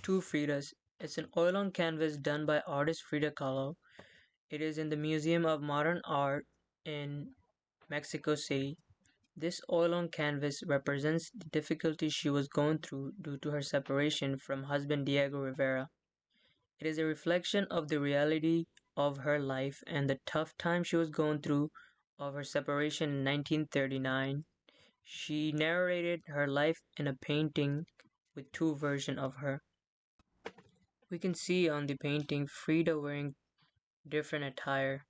Two Fridas. It's an oil-on canvas done by artist Frida Kahlo. It is in the Museum of Modern Art in Mexico City. This oil-on canvas represents the difficulty she was going through due to her separation from husband Diego Rivera. It is a reflection of the reality of her life and the tough time she was going through of her separation in 1939. She narrated her life in a painting with two versions of her. We can see on the painting Frida wearing different attire.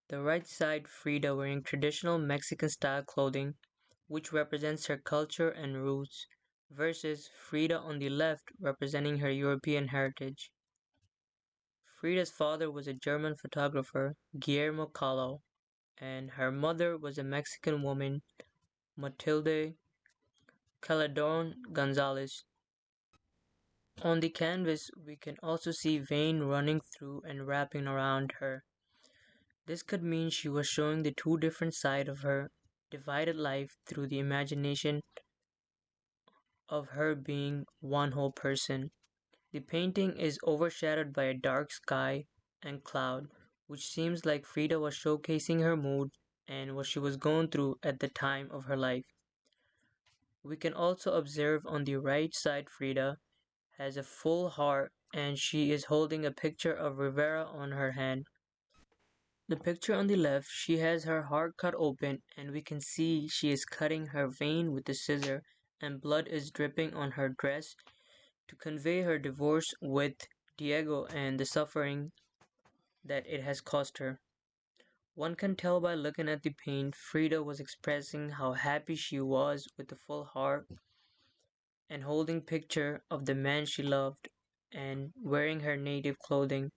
The right side Frida wearing traditional Mexican style clothing, which represents her culture and roots, versus Frida on the left representing her European heritage. Frida's father was a German photographer, Guillermo Kahlo, and her mother was a Mexican woman, Matilde Caladon Gonzalez. On the canvas, we can also see vein running through and wrapping around her. This could mean she was showing the two different sides of her divided life through the imagination of her being one whole person. The painting is overshadowed by a dark sky and cloud, which seems like Frida was showcasing her mood and what she was going through at the time of her life. We can also observe on the right side Frida has a full heart and she is holding a picture of Rivera on her hand. The picture on the left, she has her heart cut open and we can see she is cutting her vein with a scissor and blood is dripping on her dress to convey her divorce with Diego and the suffering that it has caused her. One can tell by looking at the paint, Frida was expressing how happy she was with the full heart and holding picture of the man she loved and wearing her native clothing.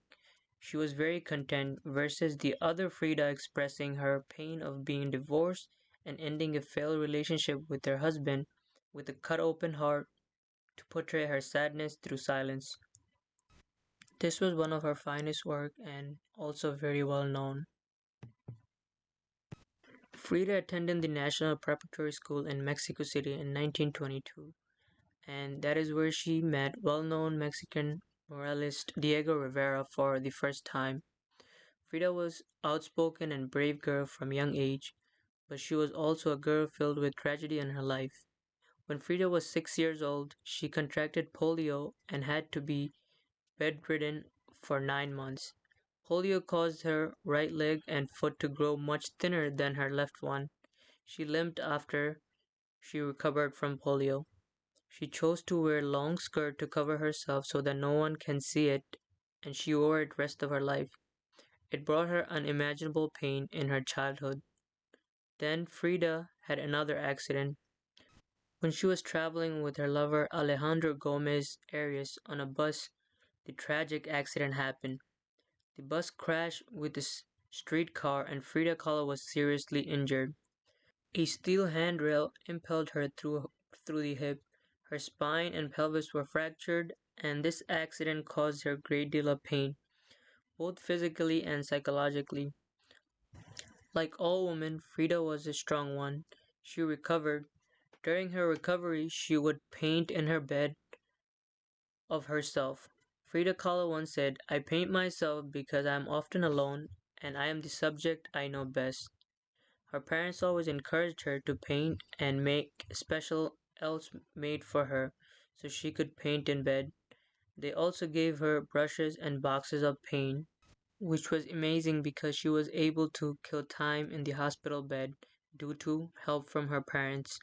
She was very content versus the other Frida expressing her pain of being divorced and ending a failed relationship with her husband with a cut open heart to portray her sadness through silence. This was one of her finest work and also very well known. Frida attended the National Preparatory School in Mexico City in 1922, and that is where she met well-known Mexican muralist Diego Rivera for the first time. Frida was outspoken and brave girl from young age, but she was also a girl filled with tragedy in her life. When Frida was 6 years old, she contracted polio and had to be bedridden for 9 months. Polio caused her right leg and foot to grow much thinner than her left one. She limped after she recovered from polio. She chose to wear long skirt to cover herself so that no one can see it, and she wore it rest of her life. It brought her unimaginable pain in her childhood. Then Frida had another accident. When she was traveling with her lover Alejandro Gomez Arias on a bus, the tragic accident happened. The bus crashed with a streetcar and Frida Kahlo was seriously injured. A steel handrail impelled her through the hip. Her spine and pelvis were fractured, and this accident caused her a great deal of pain, both physically and psychologically. Like all women, Frida was a strong one. She recovered. During her recovery, she would paint in her bed of herself. Frida Kahlo once said, "I paint myself because I am often alone and I am the subject I know best." Her parents always encouraged her to paint and make special elves made for her so she could paint in bed. They also gave her brushes and boxes of paint, which was amazing because she was able to kill time in the hospital bed due to help from her parents.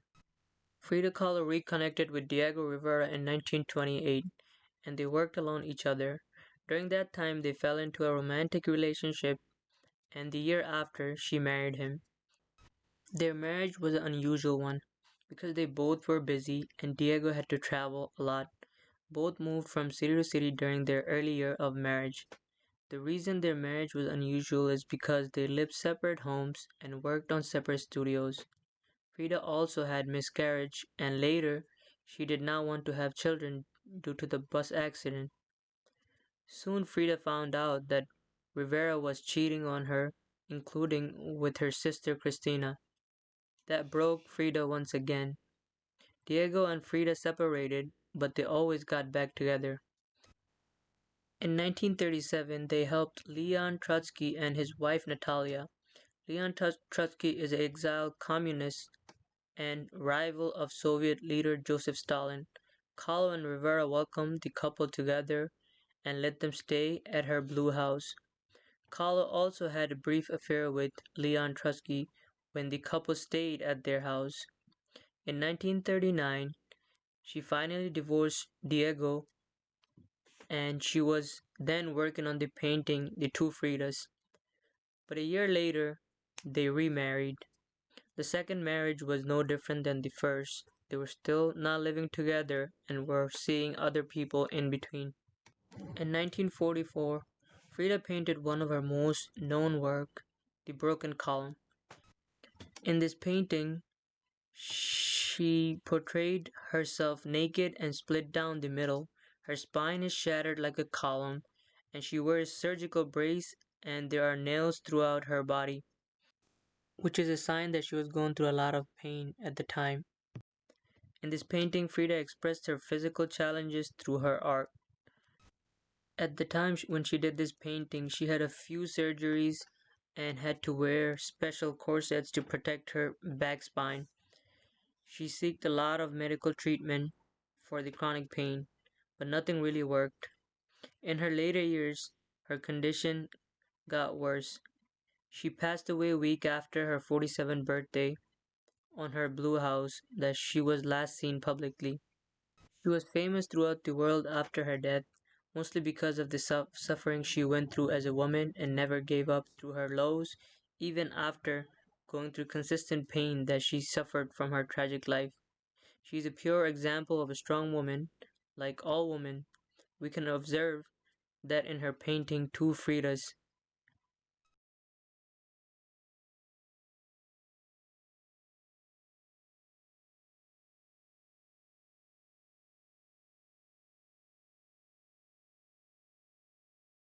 Frida Kahlo reconnected with Diego Rivera in 1928 and they worked along each other. During that time, they fell into a romantic relationship, and the year after, she married him. Their marriage was an unusual one because they both were busy and Diego had to travel a lot. Both moved from city to city during their early year of marriage. The reason their marriage was unusual is because they lived separate homes and worked on separate studios. Frida also had miscarriage and later she did not want to have children due to the bus accident. Soon Frida found out that Rivera was cheating on her, including with her sister Cristina. That broke Frida once again. Diego and Frida separated, but they always got back together. In 1937, they helped Leon Trotsky and his wife Natalia. Leon Trotsky is an exiled communist and rival of Soviet leader Joseph Stalin. Kahlo and Rivera welcomed the couple together and let them stay at her blue house. Kahlo also had a brief affair with Leon Trotsky when the couple stayed at their house. In 1939, she finally divorced Diego and she was then working on the painting The Two Fridas. But a year later, they remarried. The second marriage was no different than the first. They were still not living together and were seeing other people in between. In 1944, Frida painted one of her most known work, The Broken Column. In this painting, she portrayed herself naked and split down the middle. Her spine is shattered like a column, and she wears surgical brace and there are nails throughout her body, which is a sign that she was going through a lot of pain at the time. In this painting, Frida expressed her physical challenges through her art. At the time when she did this painting, she had a few surgeries and had to wear special corsets to protect her back spine. She sought a lot of medical treatment for the chronic pain, but nothing really worked. In her later years, her condition got worse. She passed away a week after her 47th birthday on her blue house that she was last seen publicly. She was famous throughout the world after her death, mostly because of the suffering she went through as a woman and never gave up through her lows, even after going through consistent pain that she suffered from her tragic life. She is a pure example of a strong woman. Like all women, we can observe that in her painting Two Fridas.